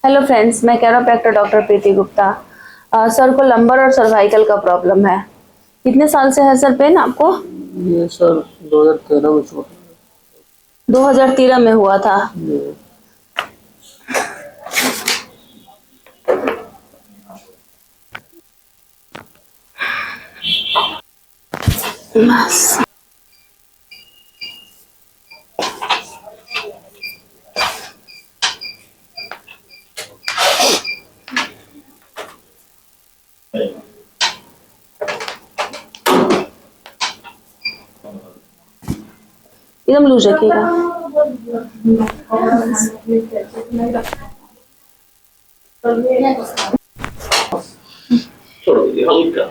Hello friends, मैं chiropractor doctor प्रीति Gupta. Sir को lumbar और सर्वाइकल का प्रॉब्लम है। कितने साल से है सर पेन आपको? ये सर 2013 में छोटा 2013 में हुआ था। ये बस। एकदम लूज रखिएगा। थोड़ा हल्का